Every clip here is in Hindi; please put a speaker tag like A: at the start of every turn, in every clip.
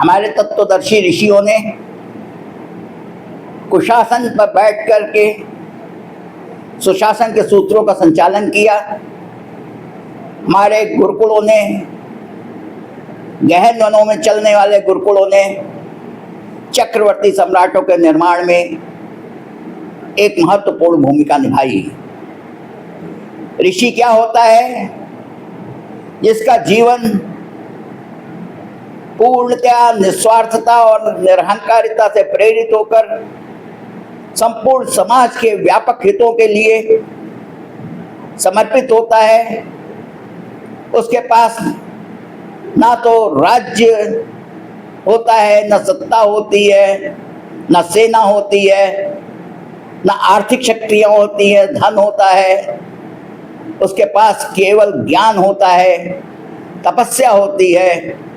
A: हमारे तत्वदर्शी ऋषियों ने कुशासन पर बैठ करके सुशासन के सूत्रों का संचालन किया। हमारे गुरुकुलों ने, गहन वनों में चलने वाले गुरुकुलों ने चक्रवर्ती सम्राटों के निर्माण में एक महत्वपूर्ण भूमिका निभाई। ऋषि क्या होता है? जिसका जीवन पूर्णतया निस्वार्थता और निरहंकारिता से प्रेरित होकर संपूर्ण समाज के व्यापक हितों के लिए समर्पित होता है। उसके पास ना तो राज्य होता है, न सत्ता होती है, न सेना होती है, न आर्थिक शक्तियां होती हैं, धन होता है। उसके पास केवल ज्ञान होता है, तपस्या होती है,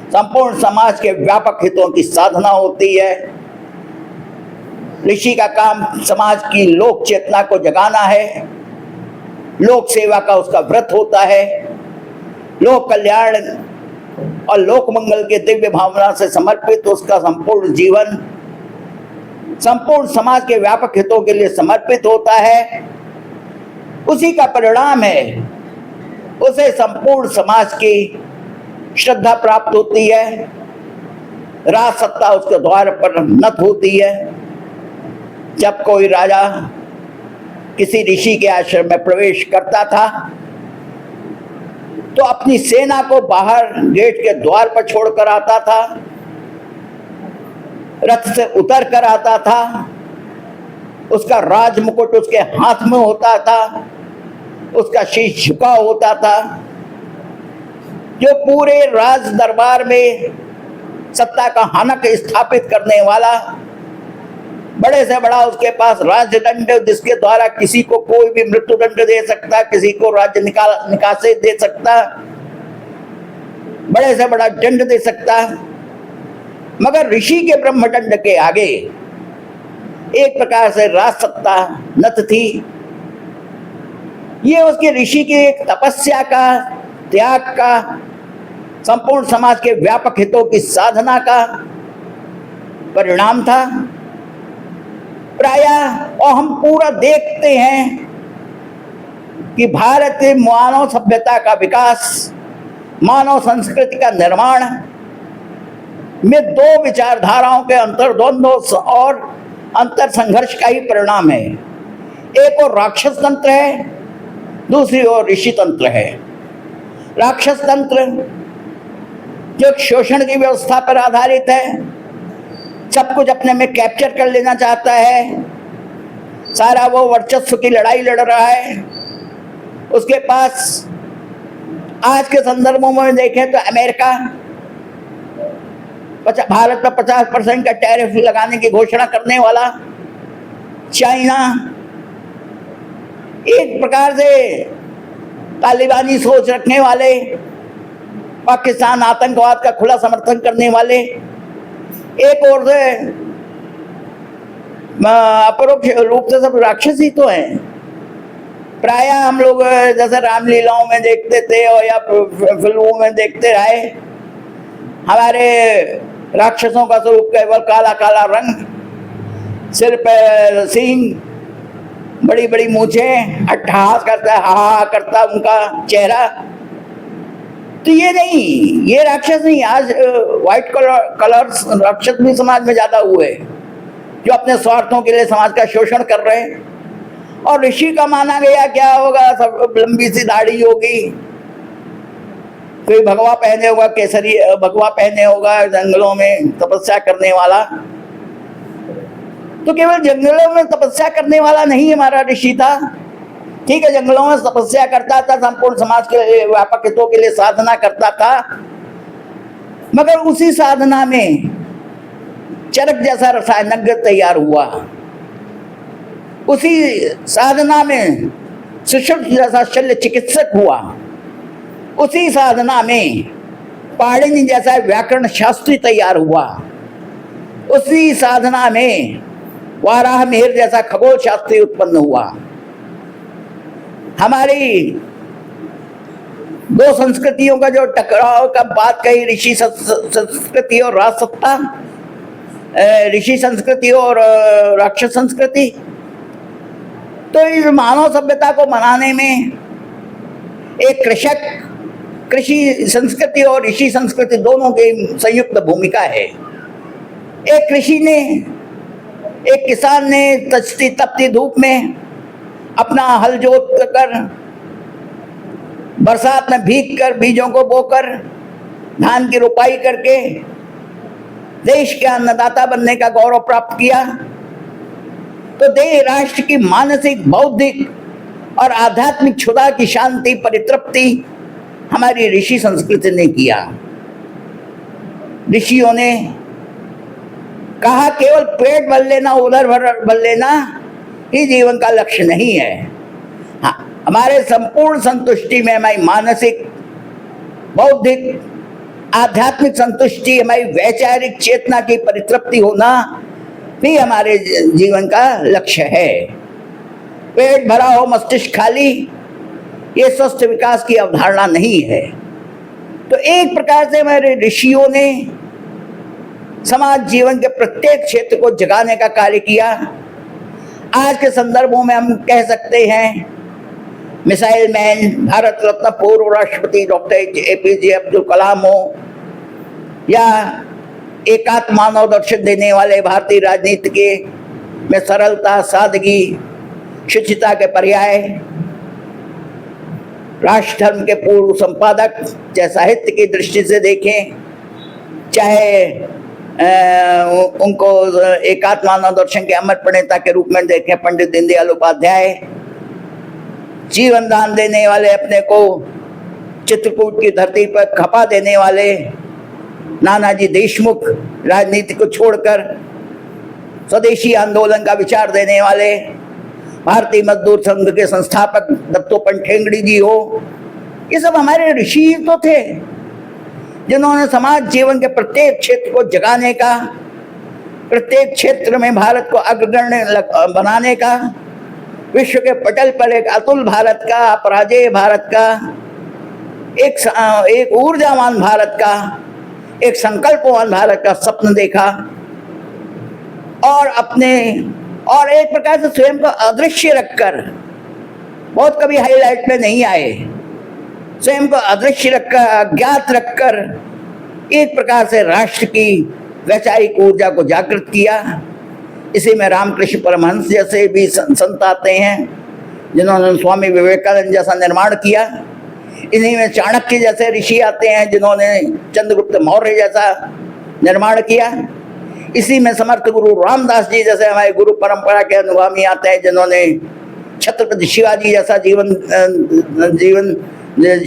A: संपूर्ण समाज के व्यापक हितों की साधना होती है। ऋषि का काम समाज की लोक चेतना को जगाना है। लोक सेवा का उसका व्रत होता है। लोक कल्याण और लोक मंगल के दिव्य भावना से समर्पित उसका संपूर्ण जीवन संपूर्ण समाज के व्यापक हितों के लिए समर्पित होता है। उसी का परिणाम है उसे संपूर्ण समाज की श्रद्धा प्राप्त होती है। राज सत्ता उसके द्वार पर नत होती है। जब कोई राजा किसी ऋषि के आश्रम में प्रवेश करता था तो अपनी सेना को बाहर गेट के द्वार पर छोड़कर आता था, रथ से उतर कर आता था, उसका राज मुकुट उसके हाथ में होता था, उसका शीश झुका होता था। जो पूरे राज दरबार में सत्ता का हानक स्थापित करने वाला, बड़े से बड़ा उसके पास राजदंड, जिसके द्वारा किसी को कोई भी मृत्यु दंड दे सकता, किसी को राज्य निकासे दे सकता, बड़े से बड़ा दंड दे सकता। मगर ऋषि के ब्रह्मदंड के आगे एक प्रकार से राज सत्ता नत थी। ये उसके ऋषि की एक तपस्या का, त्याग का, संपूर्ण समाज के व्यापक हितों की साधना का परिणाम था। प्रायः और हम पूरा देखते हैं कि भारतीय मानव सभ्यता का विकास, मानव संस्कृति का निर्माण में दो विचारधाराओं के अंतर्द्वंद और अंतर संघर्ष का ही परिणाम है। एक और राक्षस तंत्र है, दूसरी ओर ऋषि तंत्र है। राक्षस तंत्र जो शोषण की व्यवस्था पर आधारित है, सब कुछ अपने में कैप्चर कर लेना चाहता है, सारा वो वर्चस्व की लड़ाई लड़ रहा है। उसके पास आज के संदर्भों में देखें तो अमेरिका भारत पर 50% का टैरिफ लगाने की घोषणा करने वाला, चाइना एक प्रकार से तालिबानी सोच रखने वाले, पाकिस्तान आतंकवाद का खुला समर्थन करने वाले, एक ओर से अपरोक्ष रूप से सब राक्षस ही तो हैं। प्रायः हम लोग जैसे रामलीलाओं में देखते थे और या फिल्मों में देखते रहे, हमारे राक्षसों का स्वरूप केवल काला काला रंग, सिर पे सींग, बड़ी बड़ी मूछें, अट्टहास करता है, हा करता उनका चेहरा। तो ये नहीं, ये राक्षस नहीं। आज व्हाइट कलर राक्षस भी समाज में ज्यादा हुए जो अपने स्वार्थों के लिए समाज का शोषण कर रहे हैं। और ऋषि का माना गया क्या होगा, सब लंबी सी दाढ़ी होगी, कोई भगवा पहने होगा, केसरी भगवा पहने होगा, जंगलों में तपस्या करने वाला। तो केवल जंगलों में तपस्या करने वाला नहीं हमारा ऋषि था। ठीक है, जंगलों में तपस्या करता था, संपूर्ण समाज के व्यापक हितों के लिए साधना करता था, मगर उसी साधना में चरक जैसा रसायनज्ञ तैयार हुआ। उसी साधना में सुश्रुत जैसा शल्य चिकित्सक हुआ। उसी साधना में पाणिनि जैसा व्याकरण शास्त्री तैयार हुआ। उसी साधना में वाराह मिहिर जैसा खगोल शास्त्री उत्पन्न हुआ। हमारी दो संस्कृतियों का जो टकराव का बात कही, ऋषि संस्कृति और राज सत्ता, ऋषि संस्कृति और राक्षस संस्कृति। तो इस मानव सभ्यता को बनाने में एक कृषि संस्कृति और ऋषि संस्कृति दोनों की संयुक्त भूमिका है। एक कृषि ने, एक किसान ने तपती तपती धूप में अपना हल जोत कर, बरसात में भीग कर, बीजों को बोकर, धान की रोपाई करके देश के अन्नदाता बनने का गौरव प्राप्त किया। तो देश राष्ट्र की मानसिक, बौद्धिक और आध्यात्मिक क्षुधा की शांति, परितृप्ति हमारी ऋषि संस्कृति ने किया। ऋषियों ने कहा केवल पेट भर लेना, उदर भर लेना ही जीवन का लक्ष्य नहीं है। हाँ, हमारे संपूर्ण संतुष्टि में हमारी मानसिक, बौद्धिक, आध्यात्मिक संतुष्टि, हमारी वैचारिक चेतना की परितृप्ति होना भी हमारे जीवन का लक्ष्य है। पेट भरा हो मस्तिष्क खाली, ये स्वस्थ विकास की अवधारणा नहीं है। तो एक प्रकार से हमारे ऋषियों ने समाज जीवन के प्रत्येक क्षेत्र को जगाने का कार्य किया। आज के संदर्भों में हम कह सकते हैं मिसाइल मैन, भारत रत्न पूर्व राष्ट्रपति डॉक्टर APJ अब्दुल कलाम हो, या एकात्म मानव दर्शन देने वाले भारतीय राजनीति के में सरलता, सादगी, शुचिता के पर्याय, राष्ट्र धर्म के पूर्व संपादक, चाहे साहित्य की दृष्टि से देखें, चाहे उनको एकात्म मानव दर्शन के अमर प्रणेता के रूप में देखें, पंडित दीनदयाल उपाध्याय, जीवन दान देने वाले, अपने को चित्रकूट की धरती पर खपा देने वाले नानाजी देशमुख, राजनीति को छोड़कर स्वदेशी आंदोलन का विचार देने वाले भारतीय मजदूर संघ के संस्थापक दत्तोपंत ठेंगड़ी जी हो, ये सब हमारे ऋषि तो थे जिन्होंने समाज जीवन के प्रत्येक क्षेत्र को जगाने का, प्रत्येक क्षेत्र में भारत को अग्रगण्य बनाने का, विश्व के पटल पर एक अतुल भारत का, अपराजेय भारत का, एक ऊर्जावान भारत का, एक संकल्पवान भारत का स्वप्न देखा और एक प्रकार से स्वयं को अदृश्य रखकर, बहुत कभी हाईलाइट में नहीं आए, स्वयं को अदृश्य रखकर, अज्ञात रखकर एक प्रकार से राष्ट्र की वैचारिक ऊर्जा को जागृत किया। इसी में रामकृष्ण परमहंस जैसे भी संत आते हैं जिन्होंने स्वामी विवेकानंद जैसा निर्माण किया। इन्हीं में चाणक्य जैसे ऋषि आते हैं जिन्होंने चंद्रगुप्त मौर्य जैसा निर्माण किया। इसी में समर्थ गुरु रामदास जी जैसे हमारे गुरु परंपरा के अनुगामी आते हैं जिन्होंने छत्रपति शिवाजी जैसा जीवन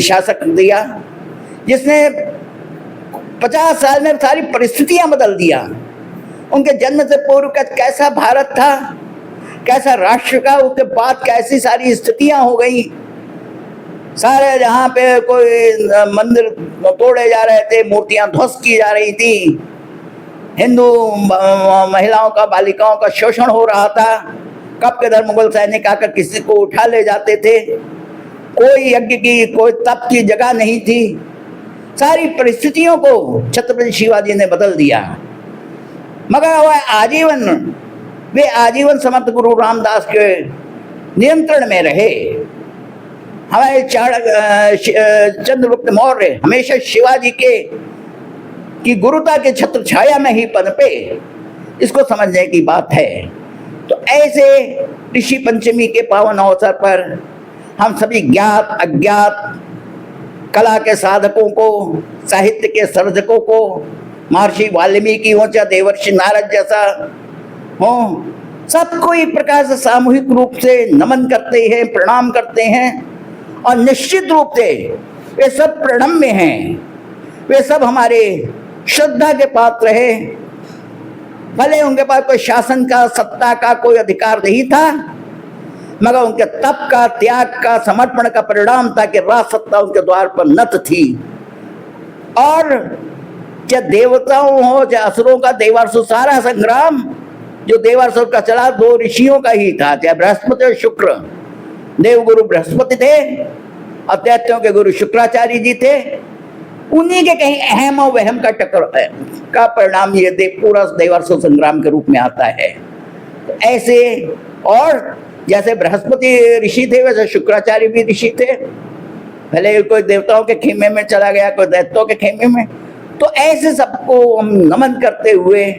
A: शासक दिया, जिसने 50 साल में सारी परिस्थितियां बदल दिया। उनके जन्म से पूर्व का कैसा भारत था, कैसा राष्ट्र का, उसके बाद कैसी सारी स्थितियां हो गई। सारे जहाँ पे कोई मंदिर तोड़े जा रहे थे, मूर्तियां ध्वस्त की जा रही थी, हिंदू महिलाओं का, बालिकाओं का शोषण हो रहा था, कब के धर्म मुगल सैनिक आकर किसी को उठा ले जाते थे, कोई यज्ञ की, कोई तप की जगह नहीं थी। सारी परिस्थितियों को छत्रपति शिवाजी ने बदल दिया। मगर वे आजीवन समर्थ गुरु रामदास के नियंत्रण में रहे। हमारे चंद्रगुप्त मौर्य हमेशा शिवाजी की गुरुता के छत्र छाया में ही पनपे, इसको समझने की बात है। तो ऐसे ऋषि पंचमी के पावन अवसर पर हम सभी ज्ञात अज्ञात कला के साधकों को, साहित्य के सर्जकों को, महर्षि वाल्मीकि हो चाहे देवर्षि नारद जैसा हो, सबको एक प्रकार से सामूहिक रूप से नमन करते हैं, प्रणाम करते हैं। और निश्चित रूप से वे सब प्रणम्य हैं, वे सब हमारे श्रद्धा के पात्र है। भले उनके पास कोई शासन का, सत्ता का कोई अधिकार नहीं था, मगर उनके तप का, त्याग का, समर्पण का परिणाम था कि राज सत्ता उनके द्वार पर नत थी। और चाहे देवताओं हो चाहे असुरों का देवासुर सारा संग्राम जो देवासुर का चला, दो ऋषियों का ही था, चाहे बृहस्पति और शुक्र। देवगुरु बृहस्पति थे अद्वैतियों के गुरु शुक्राचार्य जी थे, उन्हीं के कहीं अहम और वहम का टक्कर का परिणाम ये पूरा देवासुर संग्राम के रूप में आता है। तो ऐसे, और जैसे बृहस्पति ऋषि थे वैसे शुक्राचार्य भी ऋषि थे, भले कोई देवताओं के खेमे में चला गया, कोई दैत्यों के खेमे में। तो ऐसे सबको हम नमन करते हुए,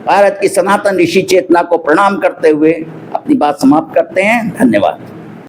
A: भारत की सनातन ऋषि चेतना को प्रणाम करते हुए अपनी बात समाप्त करते हैं। धन्यवाद।